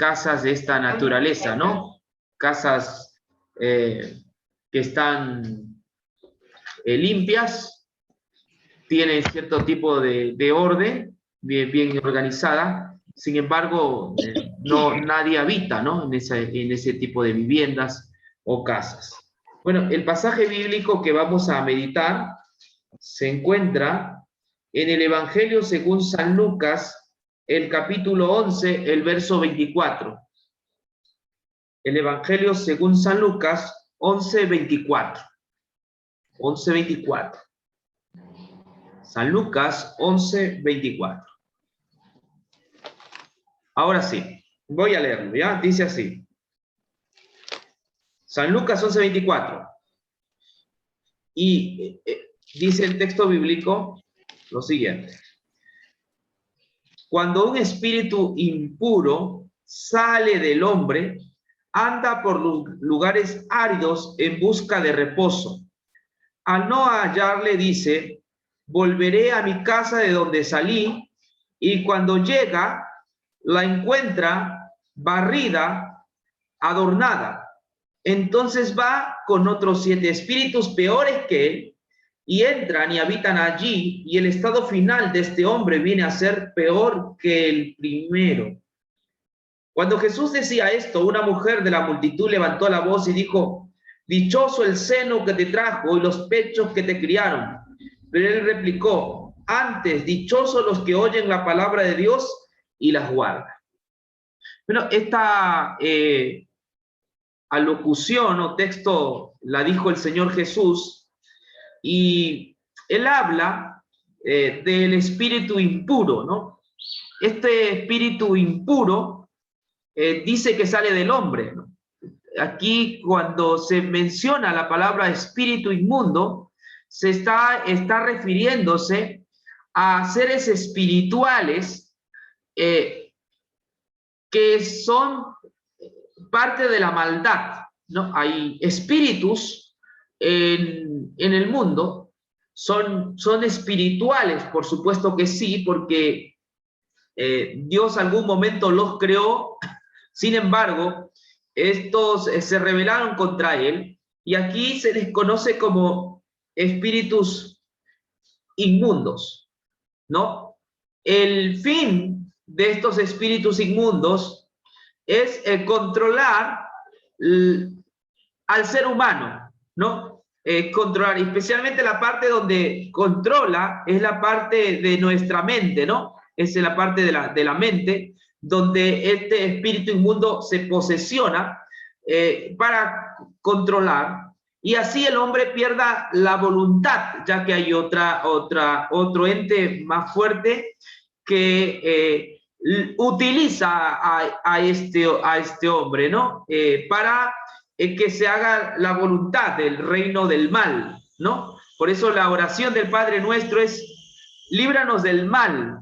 casas de esta naturaleza, ¿no? Casas que están limpias, tienen cierto tipo de orden, bien organizada. Sin embargo, nadie habita, ¿no? en ese tipo de viviendas o casas. Bueno, el pasaje bíblico que vamos a meditar se encuentra en el Evangelio según San Lucas, el capítulo 11, el verso 24. El Evangelio según San Lucas, 11:24. 11:24. San Lucas 11:24. Ahora sí, voy a leerlo, ¿ya? Dice así. San Lucas 11:24. Y dice el texto bíblico lo siguiente. Cuando un espíritu impuro sale del hombre, anda por lugares áridos en busca de reposo. Al no hallarle, dice, volveré a mi casa de donde salí, y cuando llega, la encuentra barrida, adornada. Entonces va con otros 7 espíritus peores que él, y entran y habitan allí, y el estado final de este hombre viene a ser peor que el primero. Cuando Jesús decía esto, una mujer de la multitud levantó la voz y dijo, dichoso el seno que te trajo y los pechos que te criaron. Pero él replicó, antes, dichosos los que oyen la palabra de Dios y las guardan. Bueno, esta alocución o texto la dijo el Señor Jesús, y él habla del espíritu impuro, ¿no? Este espíritu impuro dice que sale del hombre, ¿no? Aquí cuando se menciona la palabra espíritu inmundo, se está refiriéndose a seres espirituales que son parte de la maldad, ¿no? Hay espíritus en el mundo, son espirituales, por supuesto que sí, porque Dios algún momento los creó. Sin embargo, estos se rebelaron contra él, y aquí se les conoce como espíritus inmundos, ¿no? El fin de estos espíritus inmundos es controlar al ser humano, ¿no? Controlar, especialmente la parte donde controla es la parte de nuestra mente, ¿no? Es la parte de la mente donde este espíritu inmundo se posesiona para controlar, y así el hombre pierda la voluntad, ya que hay otro ente más fuerte que utiliza a este hombre, ¿no? Para que se haga la voluntad del reino del mal, ¿no? Por eso la oración del Padre Nuestro es, líbranos del mal,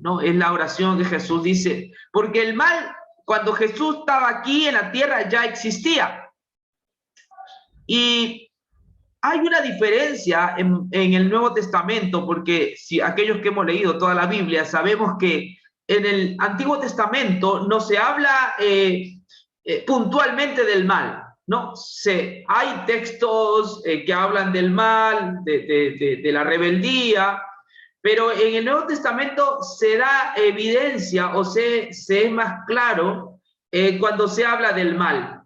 ¿no? Es la oración que Jesús dice, porque el mal, cuando Jesús estaba aquí en la tierra, ya existía. Y hay una diferencia en el Nuevo Testamento, porque si aquellos que hemos leído toda la Biblia sabemos que en el Antiguo Testamento no se habla puntualmente del mal, ¿no? Hay textos que hablan del mal, de la rebeldía, pero en el Nuevo Testamento se da evidencia o se es más claro cuando se habla del mal.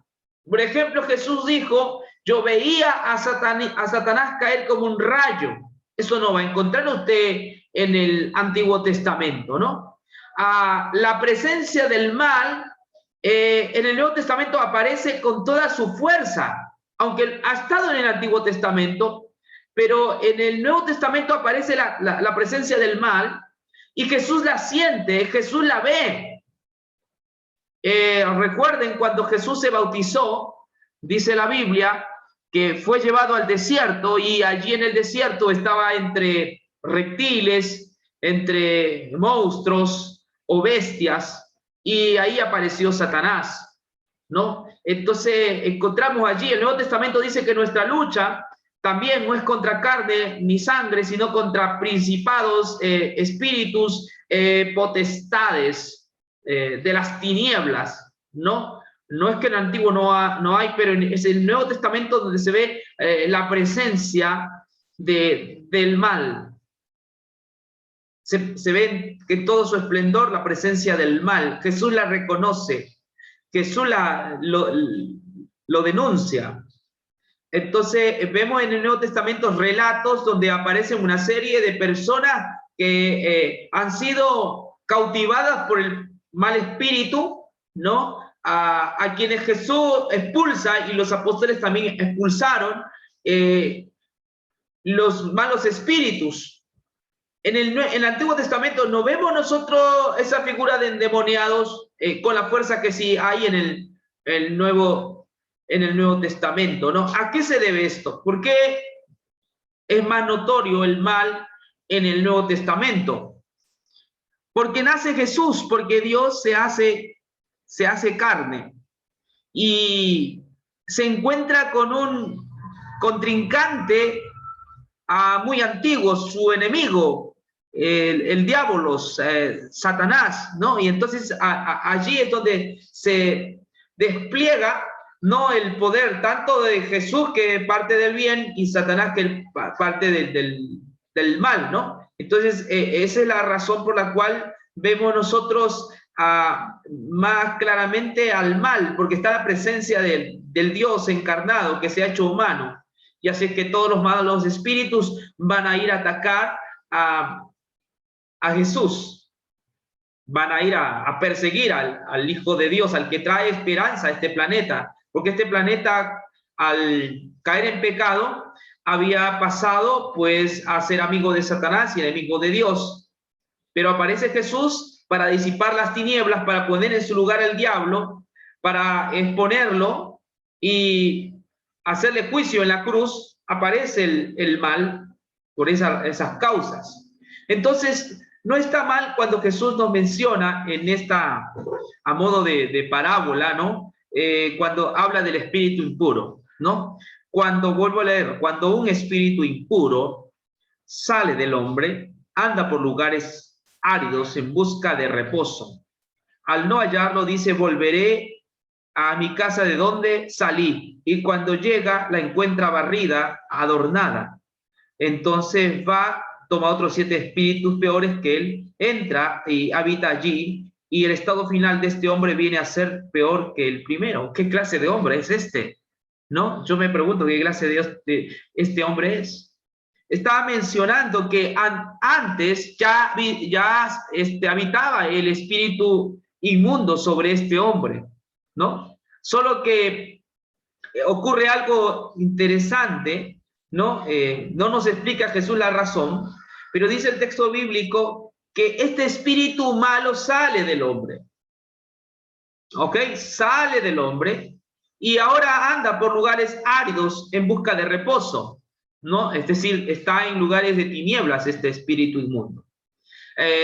Por ejemplo, Jesús dijo, yo veía a Satanás caer como un rayo. Eso no va a encontrar usted en el Antiguo Testamento, ¿no? La presencia del mal en el Nuevo Testamento aparece con toda su fuerza, aunque ha estado en el Antiguo Testamento, pero en el Nuevo Testamento aparece la presencia del mal, y Jesús la siente, Jesús la ve. Recuerden cuando Jesús se bautizó, dice la Biblia, que fue llevado al desierto, y allí en el desierto estaba entre reptiles, entre monstruos o bestias, y ahí apareció Satanás, ¿no? Entonces encontramos allí, el Nuevo Testamento dice que nuestra lucha también no es contra carne ni sangre, sino contra principados, espíritus, potestades, de las tinieblas, ¿no? No es que en el Antiguo no hay, pero es el Nuevo Testamento donde se ve la presencia del mal. Se ve en todo su esplendor la presencia del mal. Jesús la reconoce, Jesús lo denuncia. Entonces vemos en el Nuevo Testamento relatos donde aparecen una serie de personas que han sido cautivadas por el mal espíritu, ¿no? A quienes Jesús expulsa, y los apóstoles también expulsaron los malos espíritus. En el Antiguo Testamento no vemos nosotros esa figura de endemoniados con la fuerza que sí hay en el Nuevo Testamento, ¿no? ¿A qué se debe esto? ¿Por qué es más notorio el mal en el Nuevo Testamento? Porque nace Jesús, porque Dios se hace carne y se encuentra con un contrincante muy antiguo, su enemigo, el diablo, Satanás, ¿no? Y entonces allí es donde se despliega, ¿no?, el poder tanto de Jesús, que parte del bien, y Satanás, que parte del mal, ¿no? Entonces esa es la razón por la cual vemos nosotros más claramente al mal, porque está la presencia del Dios encarnado que se ha hecho humano. Y así es que todos los malos espíritus van a ir a atacar a Jesús, van a ir a perseguir al Hijo de Dios, al que trae esperanza a este planeta, porque este planeta, al caer en pecado, había pasado pues a ser amigo de Satanás y enemigo de Dios. Pero aparece Jesús para disipar las tinieblas, para poner en su lugar al diablo, para exponerlo y hacerle juicio en la cruz. Aparece el mal por esas causas. Entonces, no está mal cuando Jesús nos menciona en esta, a modo de parábola, ¿no? Cuando habla del espíritu impuro, ¿no? Cuando, vuelvo a leer, cuando un espíritu impuro sale del hombre, anda por lugares áridos en busca de reposo. Al no hallarlo, dice, volveré a mi casa de donde salí, y cuando llega la encuentra barrida, adornada. Entonces va, toma otros 7 espíritus peores que él, entra y habita allí, y el estado final de este hombre viene a ser peor que el primero. ¿Qué clase de hombre es este? ¿No? Yo me pregunto qué clase de Dios este hombre es. Estaba mencionando que antes ya habitaba el espíritu inmundo sobre este hombre, ¿no? Solo que ocurre algo interesante, ¿no? No nos explica Jesús la razón, pero dice el texto bíblico que este espíritu malo sale del hombre, ¿ok? Sale del hombre y ahora anda por lugares áridos en busca de reposo, ¿no? Es decir, está en lugares de tinieblas este espíritu inmundo.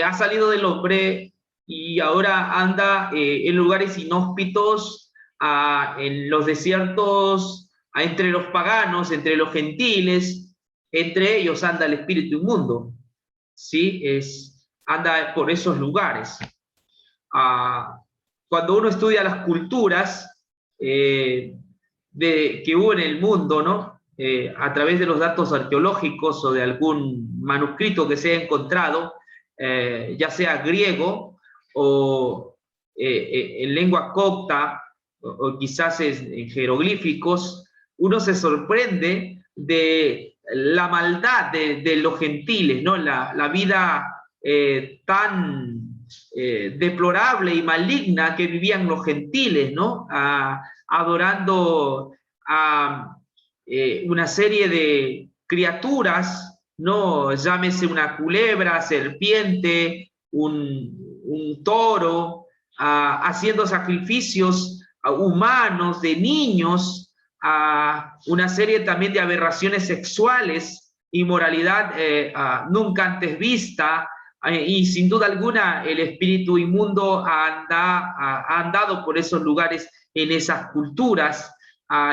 Ha salido del hombre y ahora anda en lugares inhóspitos, en los desiertos, entre los paganos, entre los gentiles. Entre ellos anda el espíritu inmundo, ¿sí? Anda por esos lugares. Cuando uno estudia las culturas que hubo en el mundo, ¿no? A través de los datos arqueológicos o de algún manuscrito que se ha encontrado, ya sea griego o en lengua copta o quizás en jeroglíficos, uno se sorprende de la maldad de los gentiles, ¿no? La vida tan deplorable y maligna que vivían los gentiles, ¿no? Adorando a una serie de criaturas, ¿no? Llámese una culebra, serpiente, un toro, haciendo sacrificios humanos de niños, una serie también de aberraciones sexuales, inmoralidad nunca antes vista, y sin duda alguna el espíritu inmundo ha andado por esos lugares en esas culturas.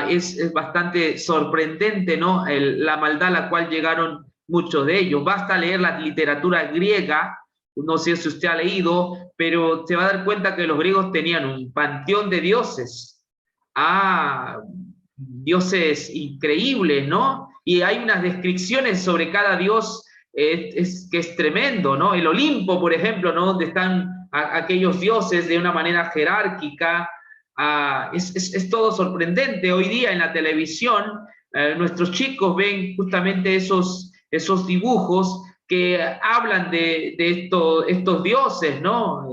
Es bastante sorprendente, ¿no? La maldad a la cual llegaron muchos de ellos. Basta leer la literatura griega no sé si usted ha leído, pero se va a dar cuenta que los griegos tenían un panteón de dioses. Dioses increíbles, ¿no? Y hay unas descripciones sobre cada dios que es tremendo, ¿no? El Olimpo, por ejemplo, ¿no? Donde están aquellos dioses de una manera jerárquica. Es todo sorprendente. Hoy día en la televisión, nuestros chicos ven justamente esos dibujos que hablan de estos dioses, ¿no?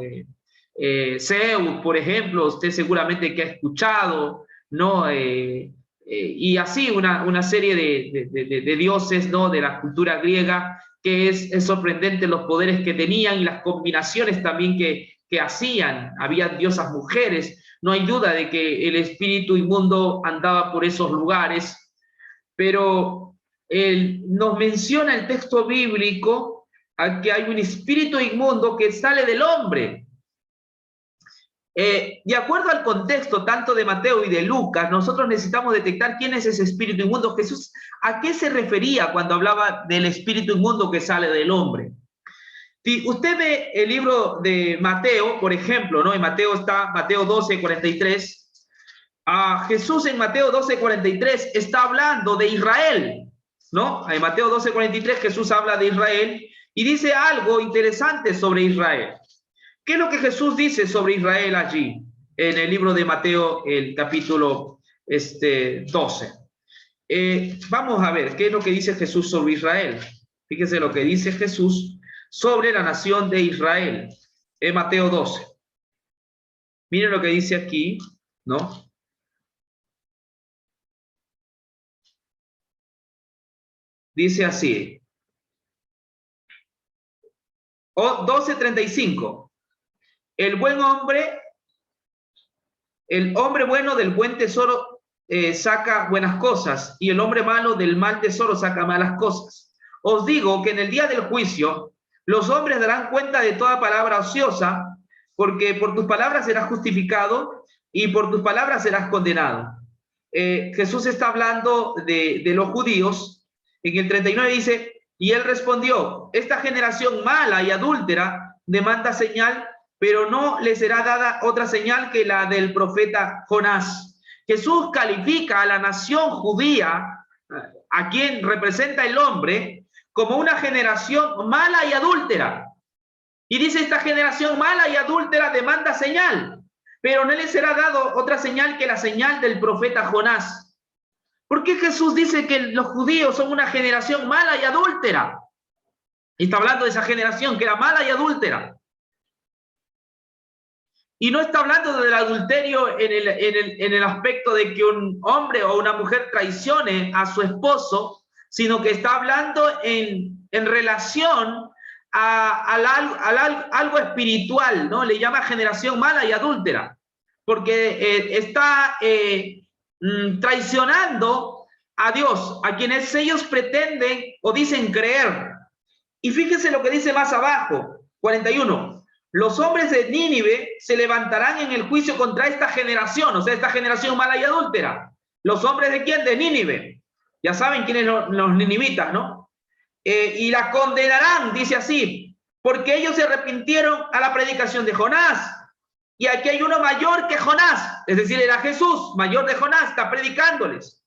Zeus, por ejemplo, usted seguramente que ha escuchado, ¿no? Y así una serie de dioses, ¿no? De la cultura griega, que es sorprendente los poderes que tenían y las combinaciones también que hacían. Había diosas mujeres. No hay duda de que el espíritu inmundo andaba por esos lugares, pero nos menciona el texto bíblico a que hay un espíritu inmundo que sale del hombre. De acuerdo al contexto tanto de Mateo y de Lucas, nosotros necesitamos detectar quién es ese espíritu inmundo. Jesús, ¿a qué se refería cuando hablaba del espíritu inmundo que sale del hombre? Si usted ve el libro de Mateo, por ejemplo, ¿no? En Mateo está Mateo 12:43. Jesús en Mateo 12:43 está hablando de Israel, ¿no? En Mateo 12:43 Jesús habla de Israel y dice algo interesante sobre Israel. ¿Qué es lo que Jesús dice sobre Israel allí? En el libro de Mateo, el capítulo 12. Vamos a ver qué es lo que dice Jesús sobre Israel. Fíjese lo que dice Jesús sobre la nación de Israel en Mateo 12. Miren lo que dice aquí, ¿no? Dice así. 12:35. El hombre bueno del buen tesoro saca buenas cosas, y el hombre malo del mal tesoro saca malas cosas. Os digo que en el día del juicio los hombres darán cuenta de toda palabra ociosa, porque por tus palabras serás justificado y por tus palabras serás condenado. Jesús está hablando de los judíos. En el 39 dice, y él respondió, esta generación mala y adúltera demanda señal, pero no le será dada otra señal que la del profeta Jonás. Jesús califica a la nación judía, a quien representa el hombre, como una generación mala y adúltera. Y dice, esta generación mala y adúltera demanda señal, pero no le será dado otra señal que la señal del profeta Jonás. ¿Por qué Jesús dice que los judíos son una generación mala y adúltera? Está hablando de esa generación que era mala y adúltera. Y no está hablando del adulterio en el aspecto de que un hombre o una mujer traicione a su esposo, sino que está hablando en relación a algo espiritual, ¿no? Le llama generación mala y adúltera, porque está traicionando a Dios, a quienes ellos pretenden o dicen creer. Y fíjense lo que dice más abajo, 41. Los hombres de Nínive se levantarán en el juicio contra esta generación, o sea, esta generación mala y adúltera. ¿Los hombres de quién? De Nínive. Ya saben quiénes son los ninivitas, ¿no? Y la condenarán, dice así, porque ellos se arrepintieron a la predicación de Jonás. Y aquí hay uno mayor que Jonás, es decir, era Jesús, mayor de Jonás, está predicándoles.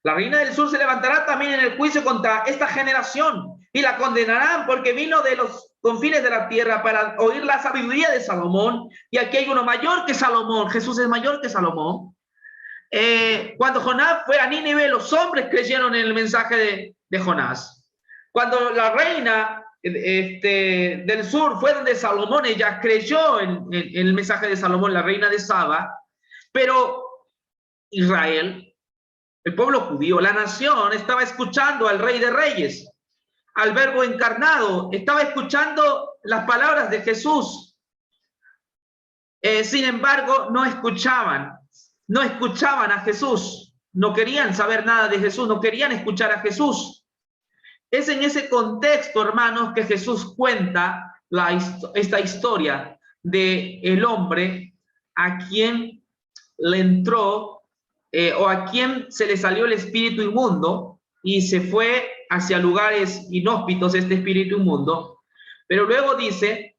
La reina del sur se levantará también en el juicio contra esta generación y la condenarán porque vino de los confines de la tierra para oír la sabiduría de Salomón. Y aquí hay uno mayor que Salomón. Jesús es mayor que Salomón. Cuando Jonás fue a Nínive, los hombres creyeron en el mensaje de Jonás. Cuando la reina del sur fue donde Salomón, ella creyó en el mensaje de Salomón, la reina de Saba. Pero Israel, el pueblo judío, la nación, estaba escuchando al Rey de Reyes, al Verbo encarnado, estaba escuchando las palabras de Jesús. Sin embargo, no escuchaban a Jesús, no querían saber nada de Jesús, no querían escuchar a Jesús. Es en ese contexto, hermanos, que Jesús cuenta esta historia de el hombre a quien le entró o a quien se le salió el espíritu inmundo y se fue hacia lugares inhóspitos este espíritu inmundo. Pero luego dice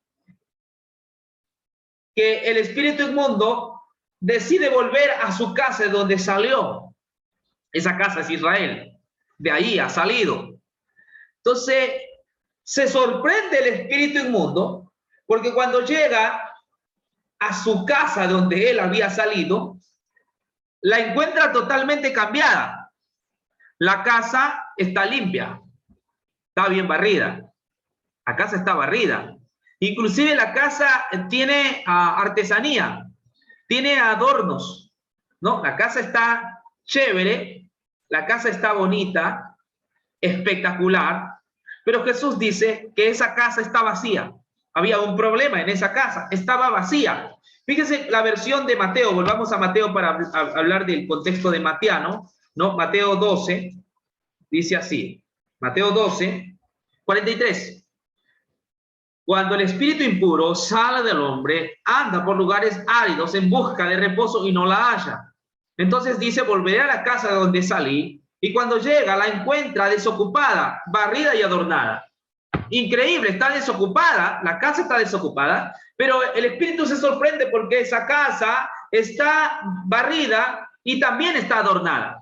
que el espíritu inmundo decide volver a su casa de donde salió. Esa casa es Israel. De ahí ha salido. Entonces, se sorprende el espíritu inmundo porque cuando llega a su casa donde él había salido, la encuentra totalmente cambiada. La casa está limpia, está bien barrida. La casa está barrida. Inclusive la casa tiene artesanía, tiene adornos, ¿no? La casa está chévere, la casa está bonita, espectacular, pero Jesús dice que esa casa está vacía. Había un problema en esa casa, estaba vacía. Fíjense la versión de Mateo, volvamos a Mateo para hablar del contexto de Mateano, ¿no? Mateo 12, dice así, Mateo 12, 43. Cuando el espíritu impuro sale del hombre, anda por lugares áridos en busca de reposo y no la halla. Entonces dice, volveré a la casa de donde salí, y cuando llega la encuentra desocupada, barrida y adornada. Increíble, está desocupada, la casa está desocupada, pero el espíritu se sorprende porque esa casa está barrida y también está adornada.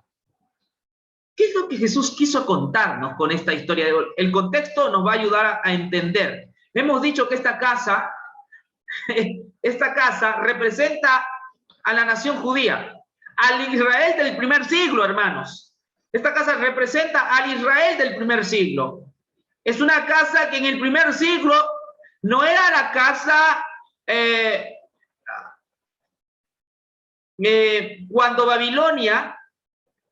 ¿Qué es lo que Jesús quiso contarnos con esta historia? El contexto nos va a ayudar a entender. Hemos dicho que esta casa representa a la nación judía, al Israel del primer siglo, hermanos. Esta casa representa al Israel del primer siglo. Es una casa que en el primer siglo no era la casa cuando Babilonia,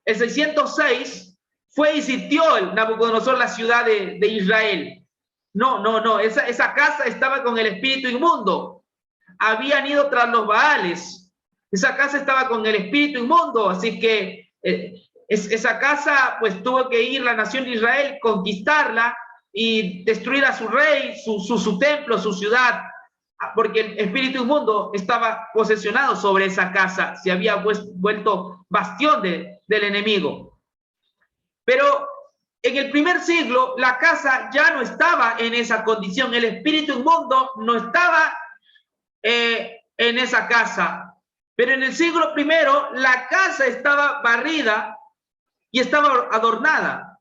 el 606, fue y sitió el Nabucodonosor la ciudad de Israel. No, esa casa estaba con el espíritu inmundo. Habían ido tras los Baales. Esa casa estaba con el espíritu inmundo, así que esa casa pues tuvo que ir la nación de Israel, conquistarla y destruir a su rey, su templo, su ciudad, porque el espíritu inmundo estaba posesionado sobre esa casa, se había vuelto bastión del enemigo. Pero en el primer siglo la casa ya no estaba en esa condición, el espíritu inmundo no estaba en esa casa, pero en el siglo primero la casa estaba barrida y estaba adornada.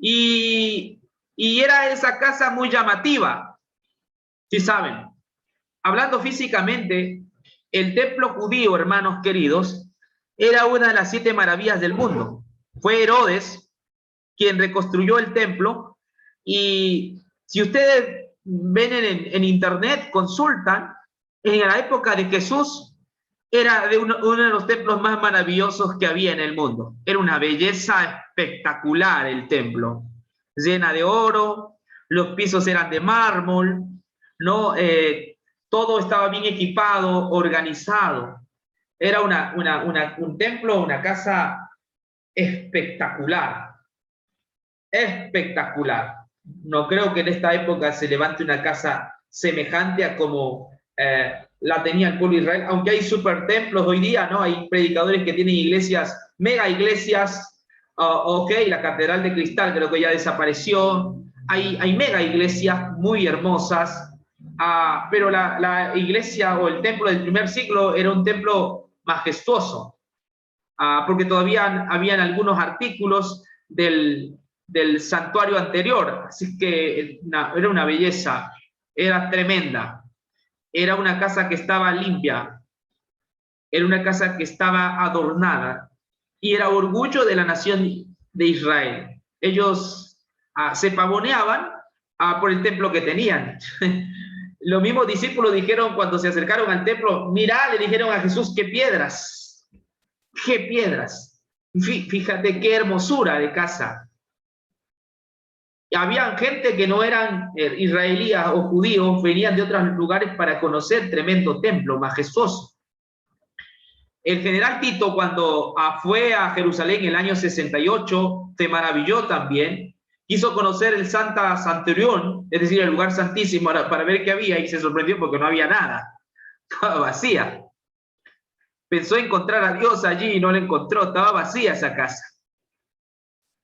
Y era esa casa muy llamativa, si saben. Hablando físicamente, el templo judío, hermanos queridos, era una de las 7 maravillas del mundo. Fue Herodes quien reconstruyó el templo, y si ustedes ven en internet, consultan, en la época de Jesús era uno de los templos más maravillosos que había en el mundo. Era una belleza espectacular el templo, llena de oro, los pisos eran de mármol, ¿no? Todo estaba bien equipado, organizado. Era un templo, una casa espectacular. Espectacular. No creo que en esta época se levante una casa semejante a como la tenía el pueblo de Israel, aunque hay super templos hoy día, ¿no? Hay predicadores que tienen iglesias, mega iglesias, ok, la Catedral de Cristal creo que ya desapareció, hay mega iglesias muy hermosas, pero la iglesia o el templo del primer siglo era un templo majestuoso, porque todavía habían algunos artículos del santuario anterior, así que era una belleza, era tremenda. Era una casa que estaba limpia, era una casa que estaba adornada, y era orgullo de la nación de Israel. Ellos se pavoneaban por el templo que tenían. Los mismos discípulos dijeron cuando se acercaron al templo, mirá, le dijeron a Jesús, qué piedras, qué piedras. Fíjate qué hermosura de casa. Había gente que no eran israelíes o judíos, venían de otros lugares para conocer tremendo templo majestuoso. El general Tito, cuando fue a Jerusalén en el año 68, se maravilló también, quiso conocer el Santa Santurión, es decir, el lugar santísimo, para ver qué había, y se sorprendió porque no había nada, estaba vacía. Pensó encontrar a Dios allí y no lo encontró, estaba vacía esa casa.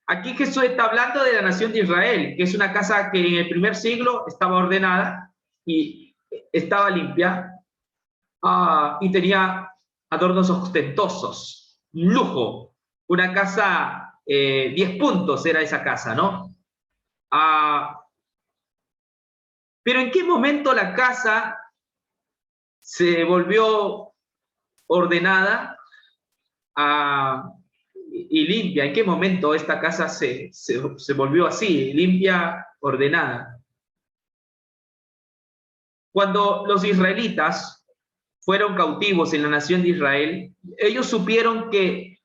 Aquí Jesús está hablando de la nación de Israel, que es una casa que en el primer siglo estaba ordenada y estaba limpia y tenía adornos ostentosos, lujo. Una casa, 10 puntos era esa casa, ¿no? Pero ¿en qué momento la casa se volvió ordenada y limpia? ¿En qué momento esta casa se volvió así, limpia, ordenada? Cuando los israelitas fueron cautivos en la nación de Israel, ellos supieron que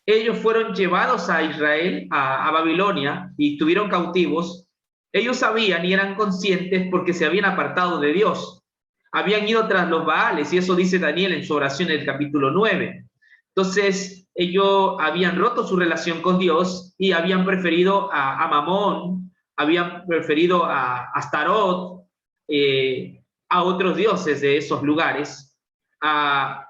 ellos fueron llevados a Israel, a Babilonia, y estuvieron cautivos. Ellos sabían y eran conscientes porque se habían apartado de Dios. Habían ido tras los Baales, y eso dice Daniel en su oración en el capítulo 9. Entonces, ellos habían roto su relación con Dios y habían preferido a Mamón, habían preferido a Astarot, a otros dioses de esos lugares.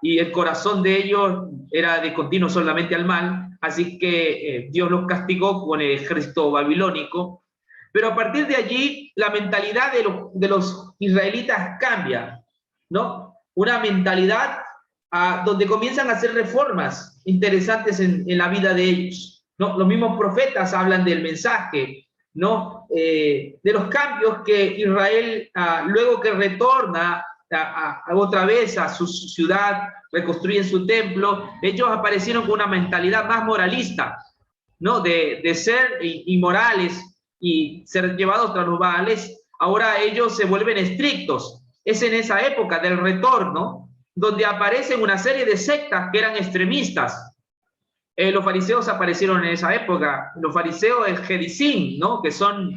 Y el corazón de ellos era de continuo solamente al mal, así que Dios los castigó con el ejército babilónico. Pero a partir de allí, la mentalidad de los israelitas cambia, ¿no? Una mentalidad donde comienzan a hacer reformas interesantes en la vida de ellos, ¿no? Los mismos profetas hablan del mensaje, ¿no? De los cambios que Israel, luego que retorna otra vez a su ciudad, reconstruyen su templo, ellos aparecieron con una mentalidad más moralista, ¿no? De ser inmorales y ser llevados tras los Baales. Ahora ellos se vuelven estrictos. Es en esa época del retorno donde aparecen una serie de sectas que eran extremistas. Los fariseos aparecieron en esa época. Los fariseos, el Gedicín, ¿no? Que son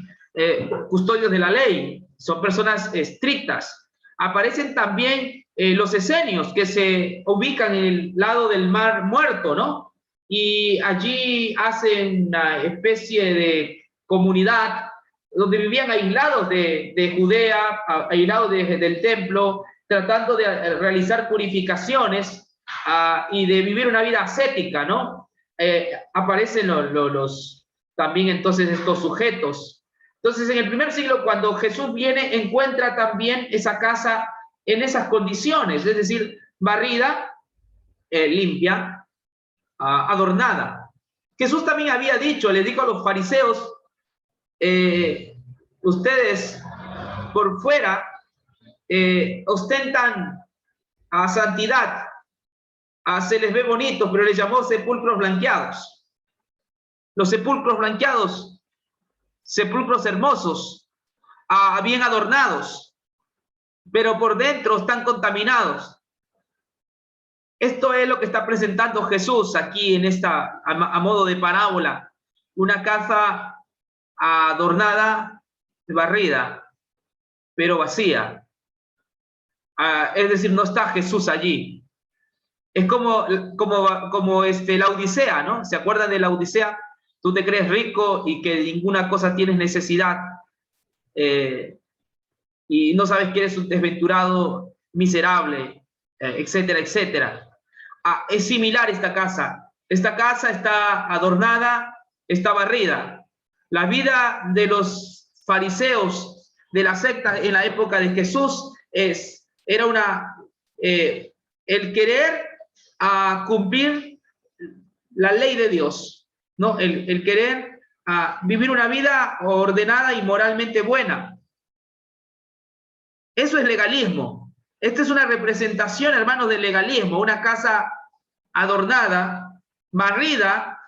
custodios de la ley, son personas estrictas. Aparecen también los esenios, que se ubican en el lado del Mar Muerto, ¿no? Y allí hacen una especie de comunidad donde vivían aislados de Judea, aislados del templo, tratando de realizar purificaciones y de vivir una vida ascética, ¿no? Aparecen también entonces estos sujetos. Entonces, en el primer siglo, cuando Jesús viene, encuentra también esa casa en esas condiciones, es decir, barrida, limpia, adornada. Jesús también había dicho, le dijo a los fariseos, ustedes por fuera ostentan a santidad, se les ve bonito, pero les llamó sepulcros blanqueados. Los sepulcros blanqueados, sepulcros hermosos, bien adornados, pero por dentro están contaminados. Esto es lo que está presentando Jesús aquí en esta, a modo de parábola. Una casa adornada, barrida, pero vacía. Es decir, no está Jesús allí. Es como la Odisea, ¿no? ¿Se acuerdan de la Odisea? Tú te crees rico y que ninguna cosa tienes necesidad. Y no sabes que eres un desventurado, miserable, etcétera, etcétera. Es similar esta casa. Esta casa está adornada, está barrida. La vida de los fariseos de la secta en la época de Jesús era el querer cumplir la ley de Dios, ¿no? El querer vivir una vida ordenada y moralmente buena. Eso es legalismo. Esta es una representación, hermanos, del legalismo. Una casa adornada, barrida,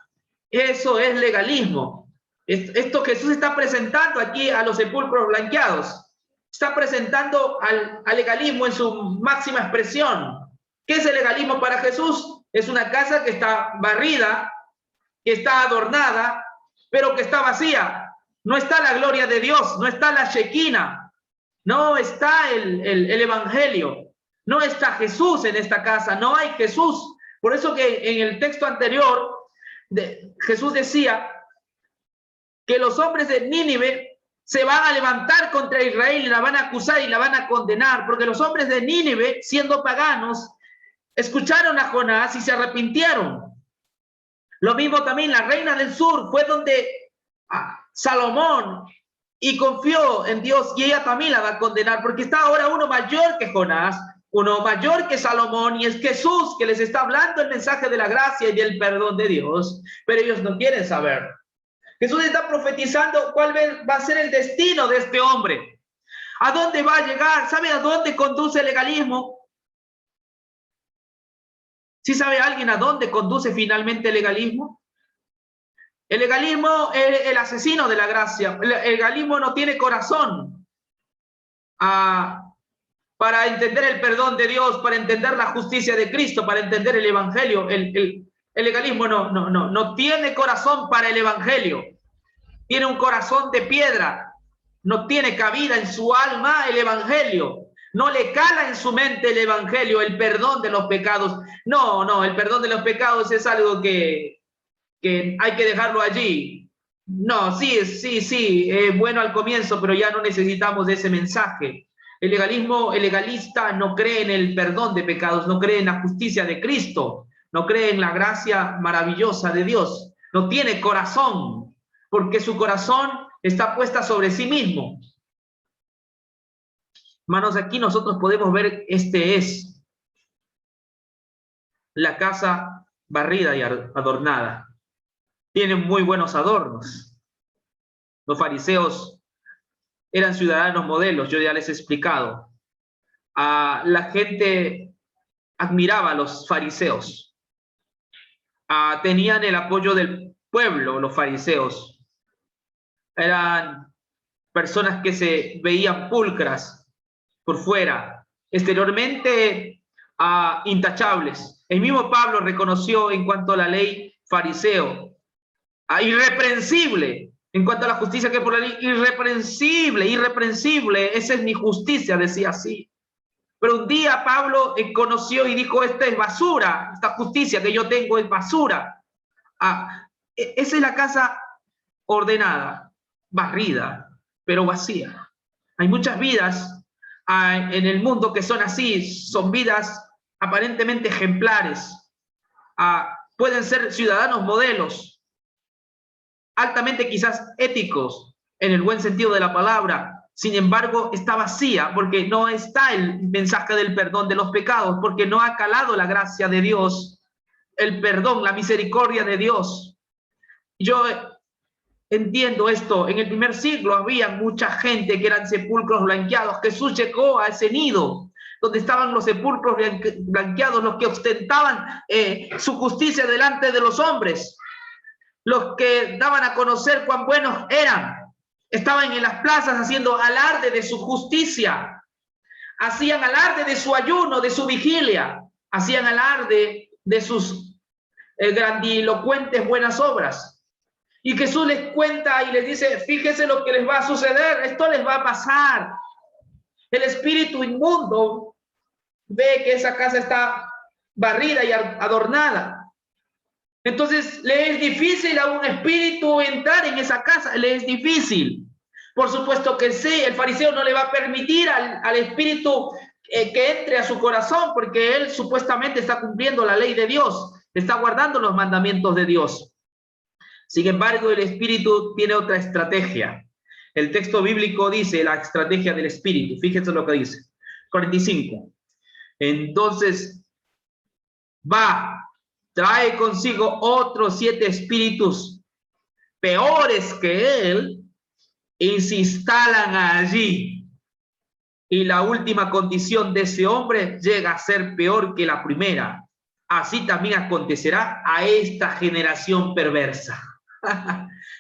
eso es legalismo. Esto Jesús está presentando aquí a los sepulcros blanqueados. Está presentando al legalismo en su máxima expresión. ¿Qué es el legalismo para Jesús? Es una casa que está barrida, que está adornada, pero que está vacía. No está la gloria de Dios, no está la Shekinah. No está el evangelio, no está Jesús en esta casa, no hay Jesús. Por eso que en el texto anterior Jesús decía que los hombres de Nínive se van a levantar contra Israel y la van a acusar y la van a condenar, porque los hombres de Nínive, siendo paganos, escucharon a Jonás y se arrepintieron. Lo mismo también la reina del sur fue donde Salomón y confió en Dios, y ella también la va a condenar, porque está ahora uno mayor que Jonás, uno mayor que Salomón, y es Jesús que les está hablando el mensaje de la gracia y del perdón de Dios, pero ellos no quieren saber. Jesús está profetizando cuál va a ser el destino de este hombre, a dónde va a llegar. ¿Sabe a dónde conduce el legalismo? ¿Sí sabe alguien a dónde conduce finalmente el legalismo? El legalismo es el asesino de la gracia. El legalismo no tiene corazón para entender el perdón de Dios, para entender la justicia de Cristo, para entender el evangelio. El legalismo no tiene corazón para el evangelio. Tiene un corazón de piedra. No tiene cabida en su alma el evangelio. No le cala en su mente el evangelio, el perdón de los pecados. No, el perdón de los pecados es algo que hay que dejarlo allí. No, sí, bueno al comienzo, pero ya no necesitamos de ese mensaje. El legalista no cree en el perdón de pecados, no cree en la justicia de Cristo, no cree en la gracia maravillosa de Dios, no tiene corazón, porque su corazón está puesta sobre sí mismo. Hermanos, aquí nosotros podemos ver, es la casa barrida y adornada. Tienen muy buenos adornos. Los fariseos eran ciudadanos modelos, yo ya les he explicado. La gente admiraba a los fariseos. Tenían el apoyo del pueblo, los fariseos. Eran personas que se veían pulcras por fuera, exteriormente intachables. El mismo Pablo reconoció en cuanto a la ley fariseo, irreprensible. En cuanto a la justicia que por la ley, irreprensible, esa es mi justicia, decía así. Pero un día Pablo conoció y dijo, esta es basura, esta justicia que yo tengo es basura. Esa es la casa ordenada, barrida, pero vacía. Hay muchas vidas en el mundo que son así, son vidas aparentemente ejemplares. Pueden ser ciudadanos modelos, altamente quizás éticos, en el buen sentido de la palabra. Sin embargo, está vacía porque no está el mensaje del perdón de los pecados, porque no ha calado la gracia de Dios, el perdón, la misericordia de Dios. Yo entiendo esto. En el primer siglo había mucha gente que eran sepulcros blanqueados. Jesús llegó a ese nido donde estaban los sepulcros blanqueados, los que ostentaban su justicia delante de los hombres, los que daban a conocer cuán buenos eran. Estaban en las plazas haciendo alarde de su justicia, hacían alarde de su ayuno, de su vigilia, hacían alarde de sus grandilocuentes buenas obras. Y Jesús les cuenta y les dice, fíjese lo que les va a suceder, esto les va a pasar. El espíritu inmundo ve que esa casa está barrida y adornada. Entonces, le es difícil a un espíritu entrar en esa casa, le es difícil. Por supuesto que sí, el fariseo no le va a permitir al espíritu que entre a su corazón, porque él supuestamente está cumpliendo la ley de Dios, está guardando los mandamientos de Dios. Sin embargo, el espíritu tiene otra estrategia. El texto bíblico dice la estrategia del espíritu. Fíjense lo que dice. 45. Entonces, trae consigo otros 7 espíritus peores que él y se instalan allí. Y la última condición de ese hombre llega a ser peor que la primera. Así también acontecerá a esta generación perversa.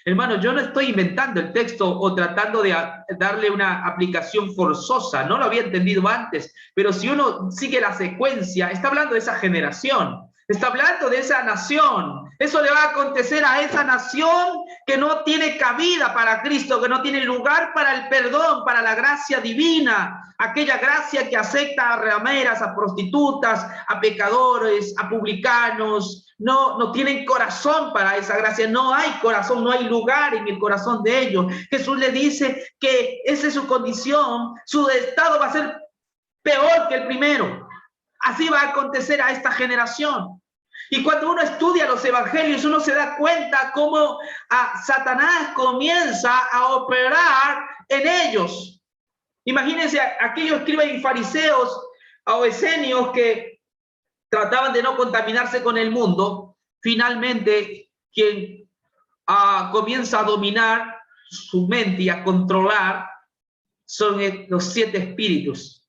Hermano, yo no estoy inventando el texto o tratando de darle una aplicación forzosa. No lo había entendido antes, pero si uno sigue la secuencia, está hablando de esa generación. Está hablando de esa nación. Eso le va a acontecer a esa nación que no tiene cabida para Cristo, que no tiene lugar para el perdón, para la gracia divina. Aquella gracia que acepta a rameras, a prostitutas, a pecadores, a publicanos. No tienen corazón para esa gracia. No hay corazón, no hay lugar en el corazón de ellos. Jesús le dice que esa es su condición. Su estado va a ser peor que el primero. Así va a acontecer a esta generación. Y cuando uno estudia los evangelios, uno se da cuenta cómo Satanás comienza a operar en ellos. Imagínense aquellos escribas y fariseos o esenios que trataban de no contaminarse con el mundo. Finalmente, quien comienza a dominar su mente y a controlar son los 7 espíritus.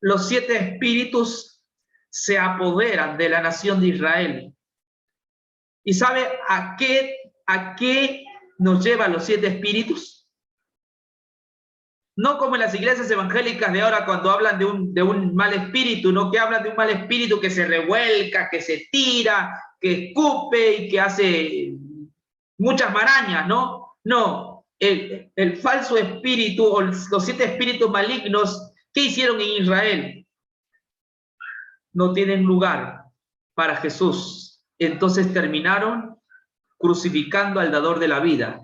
Los 7 espíritus se apoderan de la nación de Israel. ¿Y sabe a qué nos llevan los 7 espíritus? No como en las iglesias evangélicas de ahora cuando hablan de un mal espíritu, no, que hablan de un mal espíritu que se revuelca, que se tira, que escupe y que hace muchas marañas, ¿no? No, el falso espíritu o los 7 espíritus malignos, ¿qué hicieron en Israel? No tienen lugar para Jesús. Entonces terminaron crucificando al dador de la vida.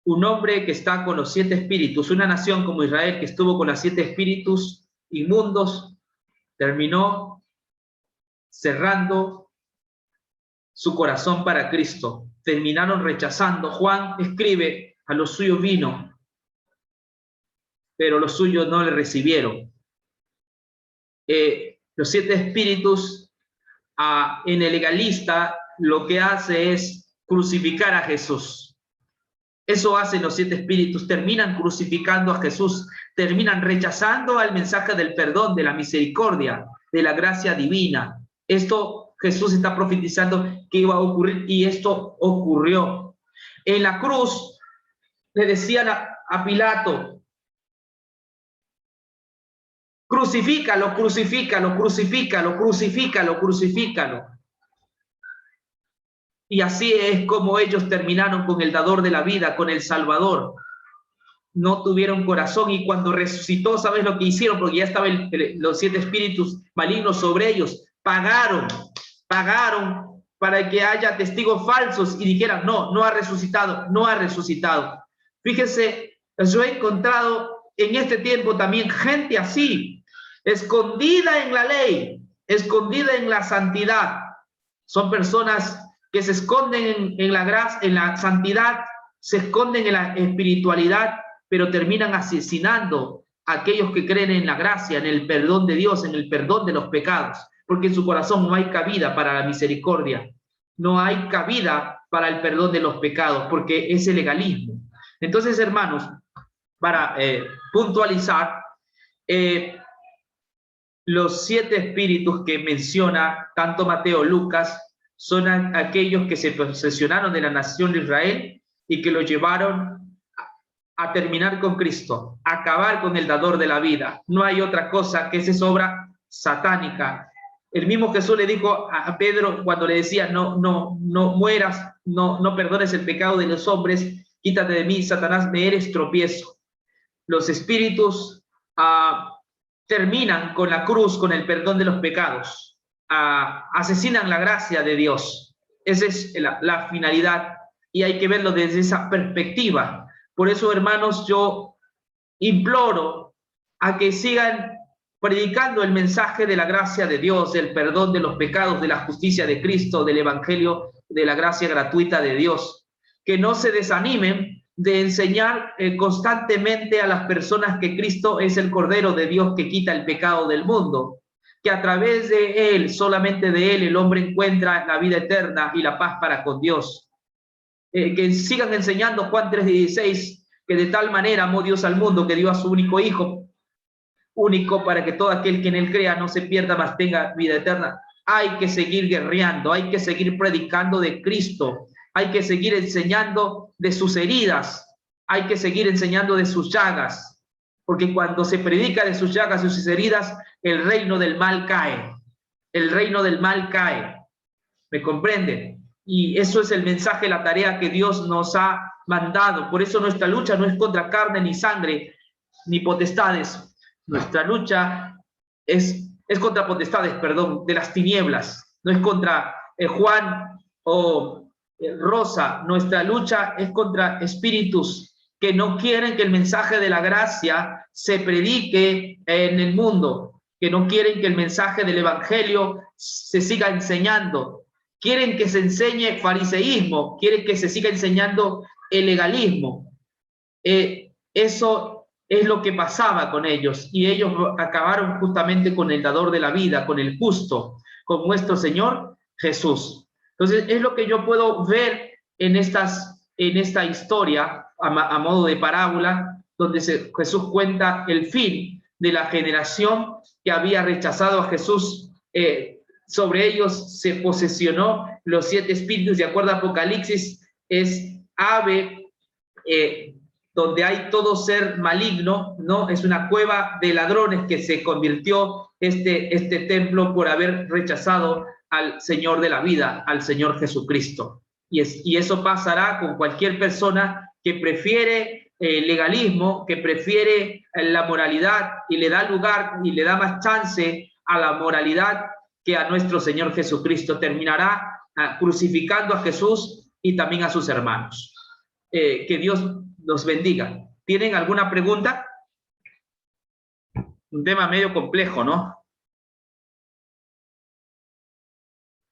Un hombre que está con los 7 espíritus, una nación como Israel que estuvo con los 7 espíritus inmundos, terminó cerrando su corazón para Cristo. Terminaron rechazando. Juan escribe, a los suyos vino, pero los suyos no le recibieron. Los 7 espíritus en el legalista lo que hace es crucificar a Jesús. Eso hacen los 7 espíritus, terminan crucificando a Jesús, terminan rechazando al mensaje del perdón, de la misericordia, de la gracia divina. Esto Jesús está profetizando que iba a ocurrir y esto ocurrió. En la cruz le decían a Pilato, crucifícalo, crucifícalo, crucifícalo, crucifícalo, crucifícalo. Y así es como ellos terminaron con el dador de la vida, con el Salvador. No tuvieron corazón y cuando resucitó, ¿sabes lo que hicieron? Porque ya estaban los 7 espíritus malignos sobre ellos. Pagaron para que haya testigos falsos y dijeran, no ha resucitado, no ha resucitado. Fíjense, yo he encontrado en este tiempo también gente así, escondida en la ley, escondida en la santidad. Son personas que se esconden en la gracia, en la santidad, se esconden en la espiritualidad, pero terminan asesinando a aquellos que creen en la gracia, en el perdón de Dios, en el perdón de los pecados, porque en su corazón no hay cabida para la misericordia, no hay cabida para el perdón de los pecados, porque es el legalismo. Entonces, hermanos, para puntualizar, los 7 espíritus que menciona tanto Mateo, Lucas, son aquellos que se posesionaron de la nación de Israel y que lo llevaron a terminar con Cristo, a acabar con el dador de la vida. No hay otra cosa que esa obra satánica. El mismo Jesús le dijo a Pedro cuando le decía, no mueras, no perdones el pecado de los hombres, quítate de mí, Satanás, me eres tropiezo. Los espíritus terminan con la cruz, con el perdón de los pecados. Asesinan la gracia de Dios. Esa es la finalidad y hay que verlo desde esa perspectiva. Por eso, hermanos, yo imploro a que sigan predicando el mensaje de la gracia de Dios, del perdón de los pecados, de la justicia de Cristo, del evangelio, de la gracia gratuita de Dios. Que no se desanimen de enseñar constantemente a las personas que Cristo es el Cordero de Dios que quita el pecado del mundo, que a través de Él, solamente de Él, el hombre encuentra la vida eterna y la paz para con Dios. Que sigan enseñando Juan 3:16, que de tal manera amó Dios al mundo que dio a su único Hijo, único para que todo aquel que en Él crea no se pierda, mas tenga vida eterna. Hay que seguir guerreando, hay que seguir predicando de Cristo, hay que seguir enseñando de sus heridas, hay que seguir enseñando de sus llagas, porque cuando se predica de sus llagas y sus heridas, el reino del mal cae, el reino del mal cae. ¿Me comprenden? Y eso es el mensaje, la tarea que Dios nos ha mandado. Por eso nuestra lucha no es contra carne ni sangre, ni potestades. Nuestra lucha es contra potestades, perdón, de las tinieblas. No es contra Juan o Rosa. Nuestra lucha es contra espíritus que no quieren que el mensaje de la gracia se predique en el mundo, que no quieren que el mensaje del evangelio se siga enseñando. Quieren que se enseñe fariseísmo, quieren que se siga enseñando el legalismo. Eso es lo que pasaba con ellos, y ellos acabaron justamente con el dador de la vida, con el justo, con nuestro Señor Jesús. Entonces, es lo que yo puedo ver en esta historia, a modo de parábola, donde Jesús cuenta el fin de la generación que había rechazado a Jesús. Sobre ellos se posesionó los 7 espíritus, de acuerdo a Apocalipsis, es ave, donde hay todo ser maligno, ¿no? Es una cueva de ladrones que se convirtió este templo por haber rechazado al Señor de la vida, al Señor Jesucristo. Y eso pasará con cualquier persona que prefiere el legalismo, que prefiere la moralidad y le da lugar y le da más chance a la moralidad que a nuestro Señor Jesucristo. Terminará crucificando a Jesús y también a sus hermanos. Que Dios los bendiga. ¿Tienen alguna pregunta? Un tema medio complejo, ¿no?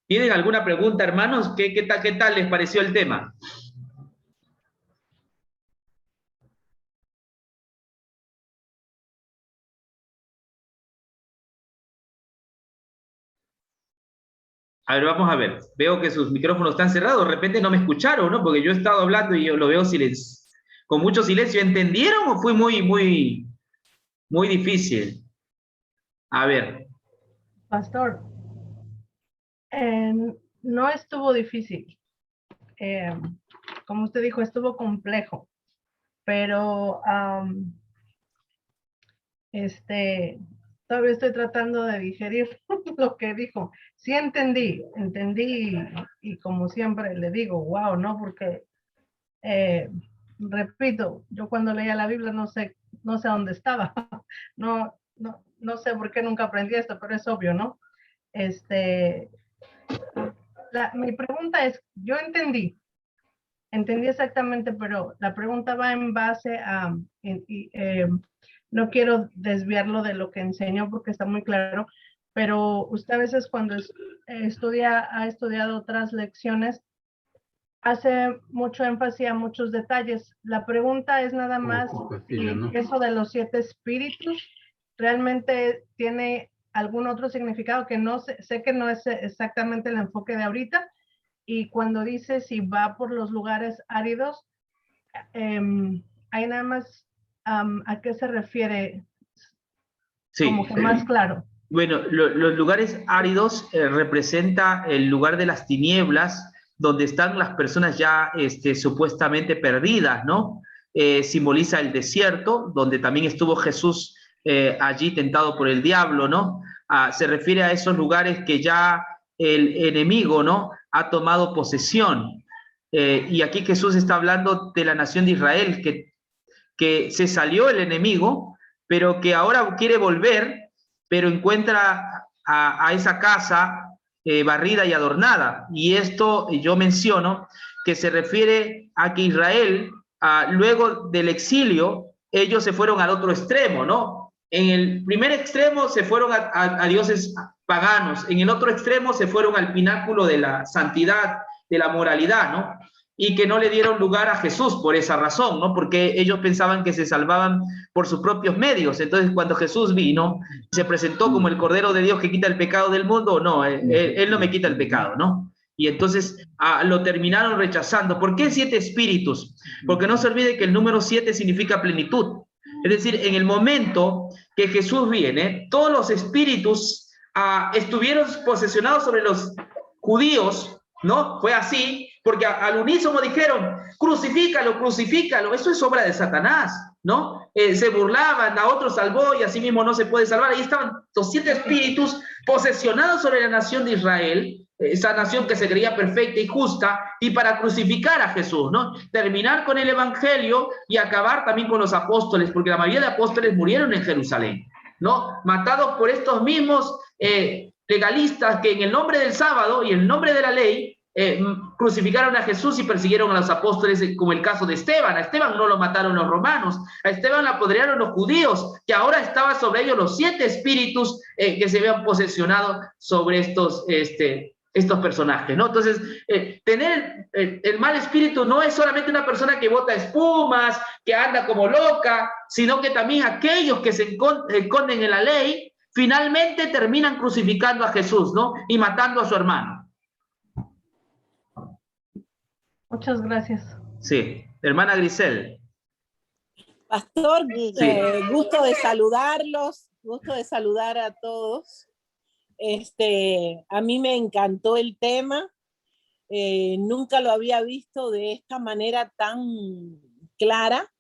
¿Tienen alguna pregunta, hermanos? ¿Qué tal les pareció el tema? A ver, vamos a ver. Veo que sus micrófonos están cerrados. De repente no me escucharon, ¿no? Porque yo he estado hablando y yo lo veo con mucho silencio. ¿Entendieron o fue muy difícil? A ver. Pastor, no estuvo difícil. Como usted dijo, estuvo complejo. Pero todavía estoy tratando de digerir lo que dijo. Sí entendí y como siempre le digo, wow, ¿no? Porque, repito, yo cuando leía la Biblia no sé dónde estaba. No sé por qué nunca aprendí esto, pero es obvio, ¿no? Mi pregunta es, yo entendí exactamente, pero la pregunta va en base a, no quiero desviarlo de lo que enseño porque está muy claro, pero usted a veces cuando ha estudiado otras lecciones, hace mucho énfasis a muchos detalles. La pregunta es nada más, eso de los 7 espíritus, ¿realmente tiene algún otro significado que no sé que no es exactamente el enfoque de ahorita? Y cuando dice si va por los lugares áridos, hay nada más ¿a qué se refiere? Sí. Como que más claro. Bueno, los lugares áridos representa el lugar de las tinieblas, donde están las personas ya supuestamente perdidas, ¿no? Simboliza el desierto, donde también estuvo Jesús allí tentado por el diablo, ¿no? Se refiere a esos lugares que ya el enemigo, ¿no?, ha tomado posesión. Y aquí Jesús está hablando de la nación de Israel, que se salió el enemigo, pero que ahora quiere volver, pero encuentra a esa casa barrida y adornada. Y esto yo menciono que se refiere a que Israel, luego del exilio, ellos se fueron al otro extremo, ¿no? En el primer extremo se fueron a dioses paganos, en el otro extremo se fueron al pináculo de la santidad, de la moralidad, ¿no? Y que no le dieron lugar a Jesús por esa razón, ¿no? Porque ellos pensaban que se salvaban por sus propios medios. Entonces, cuando Jesús vino, se presentó como el Cordero de Dios que quita el pecado del mundo. No, él no me quita el pecado, ¿no? Y entonces lo terminaron rechazando. ¿Por qué 7 espíritus? Porque no se olvide que el número 7 significa plenitud. Es decir, en el momento que Jesús viene, todos los espíritus estuvieron posesionados sobre los judíos, ¿no? Fue así, porque al unísono dijeron, crucifícalo, crucifícalo. Eso es obra de Satanás, ¿no? Se burlaban, a otros salvó y así mismo no se puede salvar. Ahí estaban los 7 espíritus posesionados sobre la nación de Israel, esa nación que se creía perfecta y justa, y para crucificar a Jesús, ¿no? Terminar con el evangelio y acabar también con los apóstoles, porque la mayoría de apóstoles murieron en Jerusalén, ¿no? Matados por estos mismos legalistas que en el nombre del sábado y en el nombre de la ley crucificaron a Jesús y persiguieron a los apóstoles, como el caso de Esteban. A Esteban no lo mataron los romanos, a Esteban lo apoderaron los judíos, que ahora estaba sobre ellos los 7 espíritus que se habían posesionado sobre estos personajes, ¿no? Entonces, tener el mal espíritu no es solamente una persona que bota espumas, que anda como loca, sino que también aquellos que se esconden en la ley, finalmente terminan crucificando a Jesús, ¿no? Y matando a su hermano. Muchas gracias. Sí, hermana Grisel. Pastor, Sí. Gusto de saludarlos, gusto de saludar a todos. A mí me encantó el tema, nunca lo había visto de esta manera tan clara.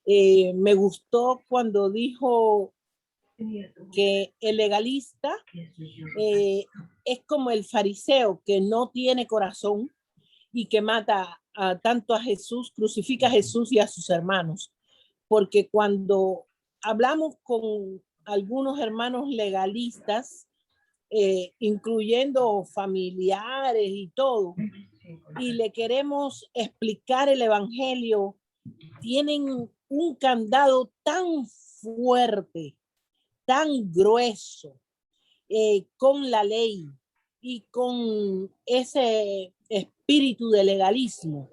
Me gustó cuando dijo que el legalista es como el fariseo que no tiene corazón y que mata tanto a Jesús, crucifica a Jesús y a sus hermanos. Porque cuando hablamos con algunos hermanos legalistas, incluyendo familiares y todo, y le queremos explicar el evangelio, tienen un candado tan fuerte, tan grueso, con la ley y con ese espíritu de legalismo,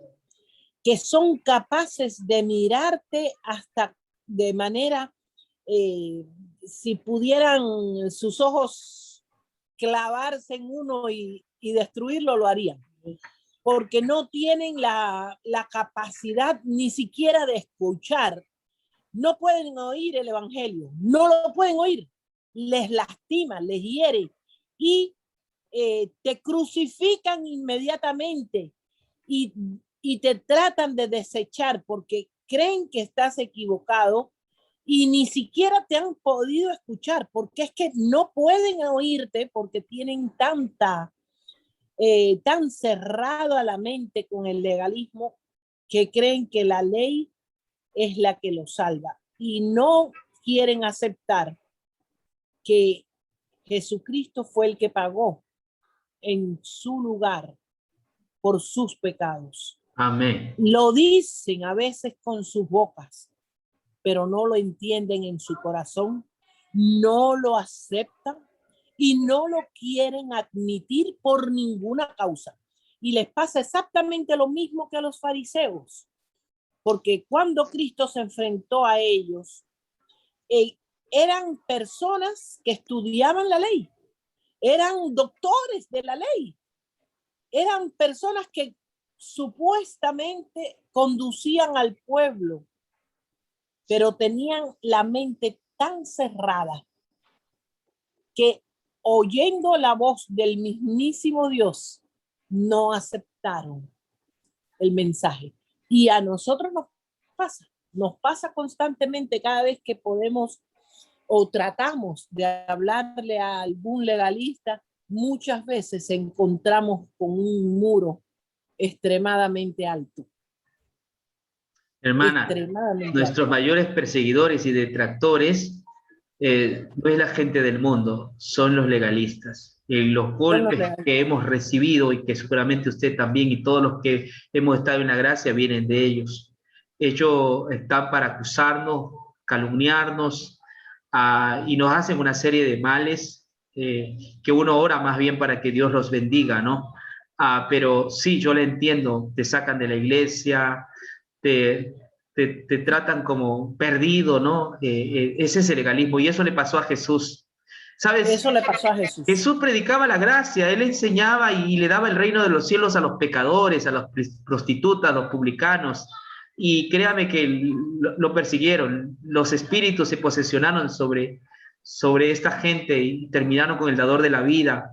que son capaces de mirarte hasta de manera, si pudieran sus ojos clavarse en uno y destruirlo, lo harían, porque no tienen la capacidad ni siquiera de escuchar. No pueden oír el evangelio, no lo pueden oír, les lastima, les hiere y te crucifican inmediatamente y te tratan de desechar porque creen que estás equivocado y ni siquiera te han podido escuchar, porque es que no pueden oírte porque tienen tan cerrado a la mente con el legalismo que creen que la ley es la que los salva y no quieren aceptar que Jesucristo fue el que pagó en su lugar por sus pecados. Amén. Lo dicen a veces con sus bocas, pero no lo entienden en su corazón, no lo aceptan y no lo quieren admitir por ninguna causa. Y les pasa exactamente lo mismo que a los fariseos, porque cuando Cristo se enfrentó a ellos, eran personas que estudiaban la ley, eran doctores de la ley, eran personas que supuestamente conducían al pueblo, pero tenían la mente tan cerrada que oyendo la voz del mismísimo Dios, no aceptaron el mensaje. Y a nosotros nos pasa constantemente cada vez que podemos o tratamos de hablarle a algún legalista, muchas veces encontramos con un muro extremadamente alto. Hermana, nuestros mayores perseguidores y detractores no es la gente del mundo, son los legalistas. Los golpes que hemos recibido y que seguramente usted también y todos los que hemos estado en la gracia vienen de ellos. Ellos están para acusarnos, calumniarnos y nos hacen una serie de males que uno ora más bien para que Dios los bendiga, ¿no? Pero sí, yo le entiendo, te sacan de la iglesia, te tratan como perdido, ¿no? Ese es el legalismo y eso le pasó a Jesús. ¿Sabes? Eso le pasó a Jesús. Jesús predicaba la gracia, él enseñaba y le daba el reino de los cielos a los pecadores, a las prostitutas, a los publicanos. Y créame que lo persiguieron, los espíritus se posesionaron sobre esta gente y terminaron con el dador de la vida.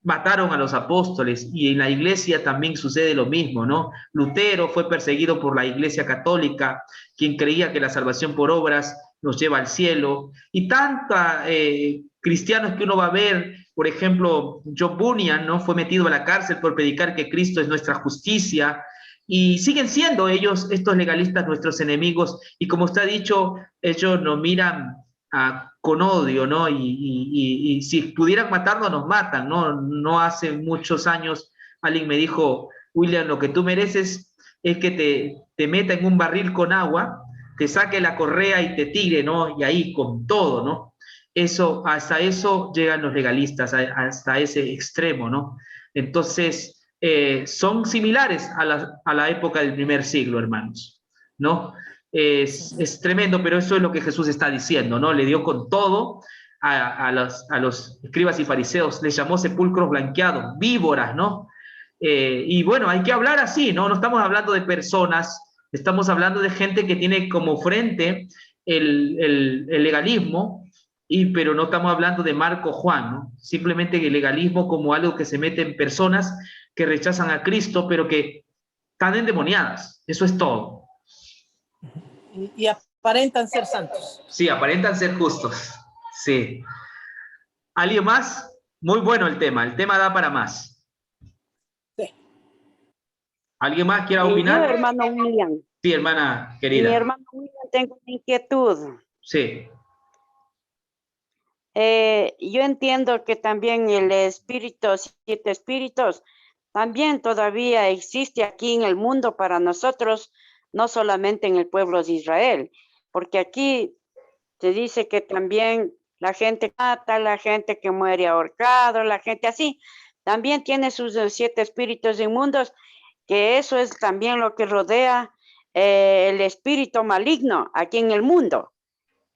Mataron a los apóstoles y en la iglesia también sucede lo mismo, ¿no? Lutero fue perseguido por la iglesia católica, quien creía que la salvación por obras nos lleva al cielo. Y tanta cristianos que uno va a ver, por ejemplo, John Bunyan, ¿no? Fue metido a la cárcel por predicar que Cristo es nuestra justicia. Y siguen siendo ellos, estos legalistas, nuestros enemigos. Y como usted ha dicho, ellos nos miran con odio, ¿no? Y si pudieran matarnos, nos matan, ¿no? No hace muchos años Alguien me dijo, William, lo que tú mereces es que te meta en un barril con agua, te saque la correa y te tire, ¿no? Y ahí con todo, ¿no? Hasta eso llegan los legalistas, hasta ese extremo, ¿no? Entonces, son similares a la época del primer siglo, hermanos, ¿no? Es tremendo, pero eso es lo que Jesús está diciendo, ¿no? Le dio con todo a los escribas y fariseos, les llamó sepulcros blanqueados, víboras, ¿no? Y bueno, hay que hablar así, ¿no? No estamos hablando de personas, estamos hablando de gente que tiene como frente el legalismo, pero no estamos hablando de Marco Juan, ¿no? Simplemente el legalismo como algo que se mete en personas que rechazan a Cristo, pero que están endemoniadas. Eso es todo. Y aparentan ser santos. Sí, aparentan ser justos. Sí. ¿Alguien más? Muy bueno el tema da para más. Sí. ¿Alguien más quiera opinar? Yo, hermano William. Sí, hermana querida. Mi hermano William, tengo una inquietud. Sí. Yo entiendo que también el espíritu, 7 espíritus, también todavía existe aquí en el mundo para nosotros, no solamente en el pueblo de Israel, porque aquí se dice que también la gente mata, la gente que muere ahorcado, la gente así, también tiene sus 7 espíritus inmundos, que eso es también lo que rodea el espíritu maligno aquí en el mundo.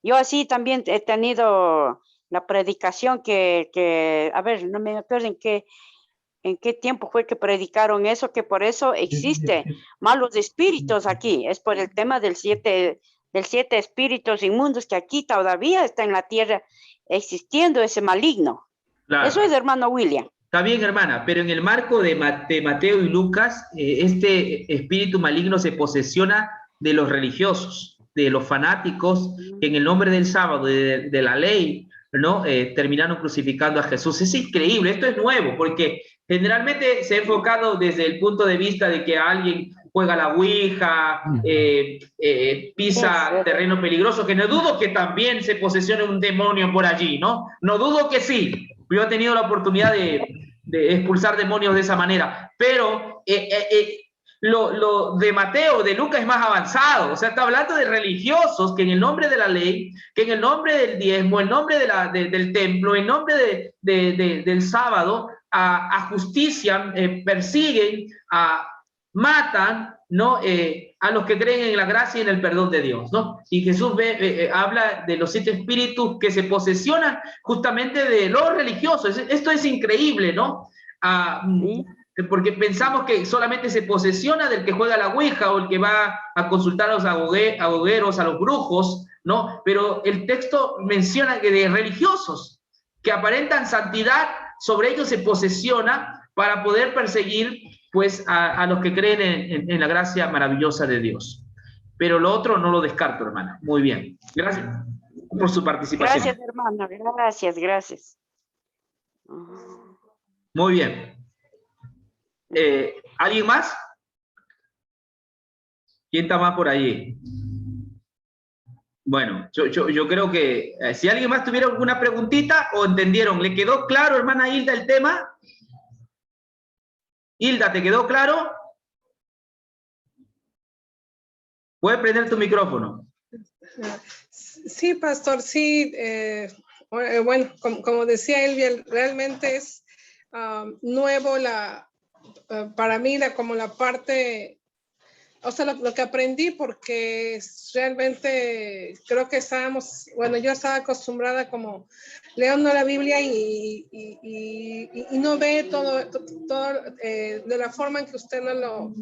Yo así también he tenido la predicación que a ver, no me acuerdo en qué tiempo fue que predicaron eso, que por eso existe malos espíritus aquí, es por el tema del 7 espíritus inmundos que aquí todavía está en la tierra existiendo ese maligno. Claro. Eso es, hermano William. Está bien, hermana, pero en el marco de Mateo y Lucas, este espíritu maligno se posesiona de los religiosos, de los fanáticos, que en el nombre del sábado, de la ley, ¿no? Terminaron crucificando a Jesús. Es increíble, esto es nuevo, porque generalmente se ha enfocado desde el punto de vista de que alguien juega la ouija, pisa terreno peligroso, que no dudo que también se posesione un demonio por allí, ¿no? No dudo que sí. Yo he tenido la oportunidad de expulsar demonios de esa manera, pero lo de Mateo, de Lucas es más avanzado, o sea, está hablando de religiosos que en el nombre de la ley, que en el nombre del diezmo, en nombre del templo, en nombre del sábado, ajustician, persiguen, matan, ¿no? A los que creen en la gracia y en el perdón de Dios, ¿no? Y Jesús habla de los 7 espíritus que se posesionan justamente de los religiosos. Esto es increíble, ¿no? ¿Sí? Porque pensamos que solamente se posesiona del que juega la ouija o el que va a consultar a los agogueros, a los brujos, ¿no? Pero el texto menciona que de religiosos que aparentan santidad, sobre ellos se posesiona para poder perseguir pues a los que creen en la gracia maravillosa de Dios. Pero lo otro no lo descarto, hermana. Muy bien. Gracias por su participación. Gracias, hermana. Gracias. Muy bien. ¿Alguien más? ¿Quién está más por allí? Bueno, yo creo que si alguien más tuviera alguna preguntita o entendieron, ¿le quedó claro, hermana Hilda, el tema? Hilda, ¿te quedó claro? Puedes prender tu micrófono. Sí, pastor, sí. Bueno, como decía Elvia, realmente es nuevo para mí como la parte, o sea, lo que aprendí, porque realmente creo que yo estaba acostumbrada como leyendo la Biblia y no ve todo de la forma en que usted no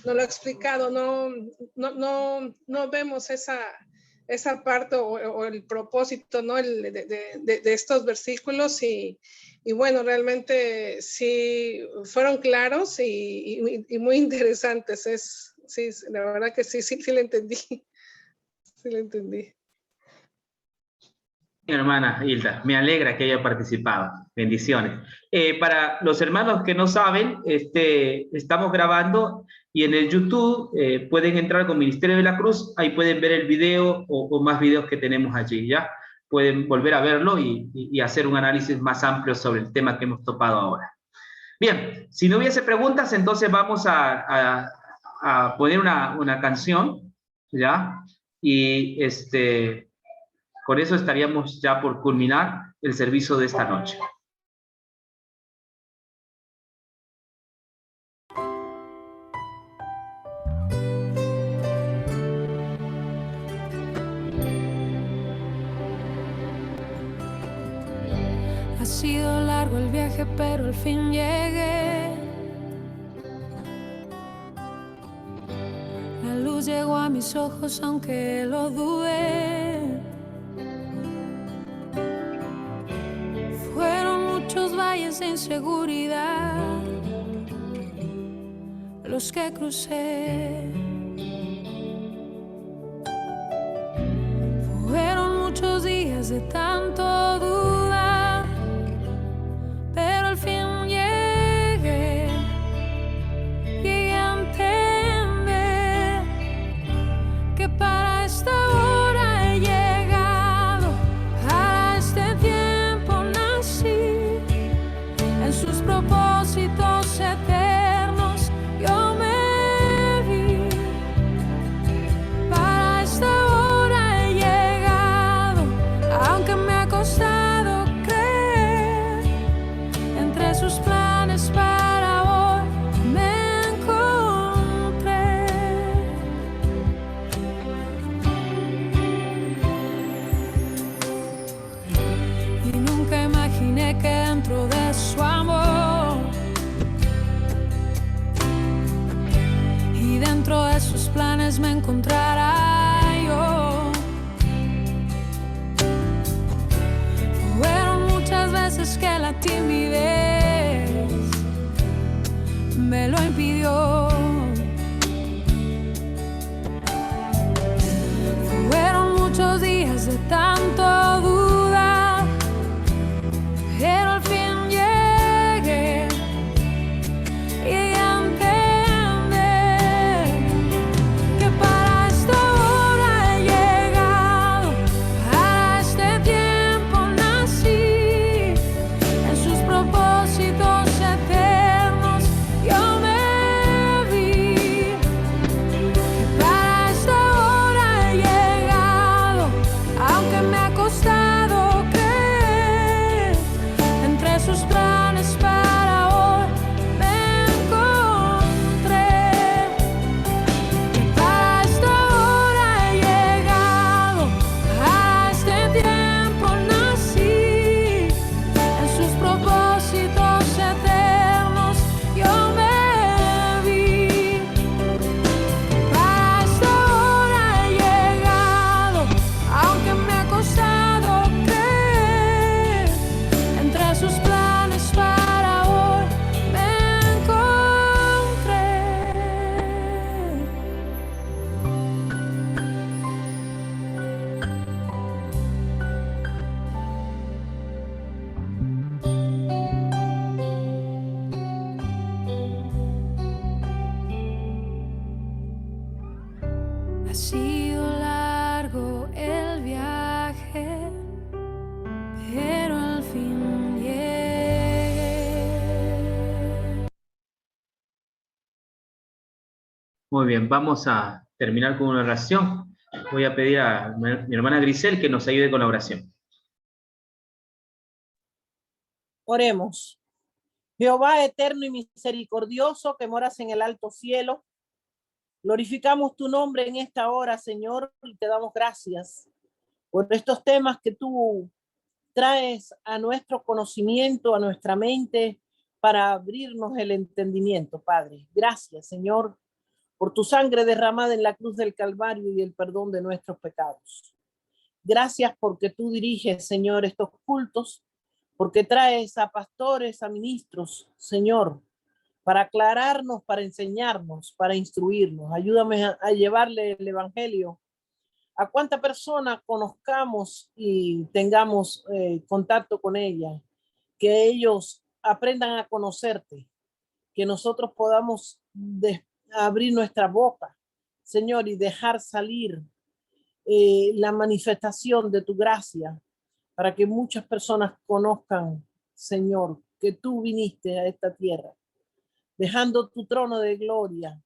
lo ha explicado, no vemos esa parte o el propósito, ¿no? De estos versículos y bueno, realmente sí fueron claros y muy interesantes. Sí, la verdad que sí le entendí. Sí le entendí. Hermana Hilda, me alegra que haya participado. Bendiciones. Para los hermanos que no saben, estamos grabando y en el YouTube pueden entrar con Ministerio de la Cruz, ahí pueden ver el video o más videos que tenemos allí, ¿ya? Pueden volver a verlo y hacer un análisis más amplio sobre el tema que hemos topado ahora. Bien, si no hubiese preguntas, entonces vamos a poner una canción, ¿ya? Y con eso estaríamos ya por culminar el servicio de esta noche. Ha sido largo el viaje, pero al fin llegué. La luz llegó a mis ojos, aunque lo dudé. Fueron muchos valles de inseguridad los que crucé. Fueron muchos días de tanto dudar, pero al fin llegué a entender que para esta hora he llegado, para este tiempo nací, en sus propósitos eternos yo me vi. Para esta hora he llegado, aunque me ha costado creer, entre sus planes para hoy me encontré. Y nunca imaginé que dentro de su amor y dentro de sus planes me encontrara yo. Fueron muchas veces que la timidez me lo impidió. Fueron muchos días de tanto dudar, pero al fin llegué a entender que para esta hora he llegado, para este tiempo nací, en sus propósitos eternos yo me vi. Para esta hora he llegado, aunque me ha costado creer, entre sus planes para hoy me encontré. Para esta hora he llegado, a este tiempo nací, en sus propósitos eternos yo me vi. Para esta hora he llegado, aunque me ha costado creer, entre sus planes para hoy me encontré. Ha sido largo el viaje, pero al fin llegué. Muy bien, vamos a terminar con una oración. Voy a pedir a mi hermana Grisel que nos ayude con la oración. Oremos. Jehová eterno y misericordioso, que moras en el alto cielo, glorificamos tu nombre en esta hora, Señor, y te damos gracias por estos temas que tú traes a nuestro conocimiento, a nuestra mente, para abrirnos el entendimiento, Padre. Gracias, Señor, por tu sangre derramada en la cruz del Calvario y el perdón de nuestros pecados. Gracias porque tú diriges, Señor, estos cultos, porque traes a pastores, a ministros, Señor, para aclararnos, para enseñarnos, para instruirnos. Ayúdame a llevarle el evangelio a cuánta persona conozcamos y tengamos contacto con ella, que ellos aprendan a conocerte, que nosotros podamos abrir nuestra boca, Señor, y dejar salir la manifestación de tu gracia, para que muchas personas conozcan, Señor, que tú viniste a esta tierra, dejando tu trono de gloria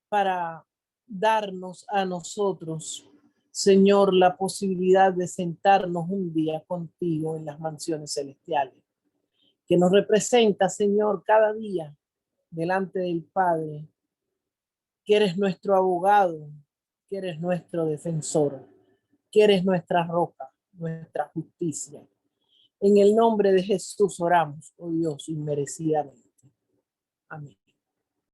para darnos a nosotros, Señor, la posibilidad de sentarnos un día contigo en las mansiones celestiales, que nos representa, Señor, cada día delante del Padre, que eres nuestro abogado, que eres nuestro defensor, que eres nuestra roca, nuestra justicia. En el nombre de Jesús oramos, oh Dios, inmerecidamente. Amén.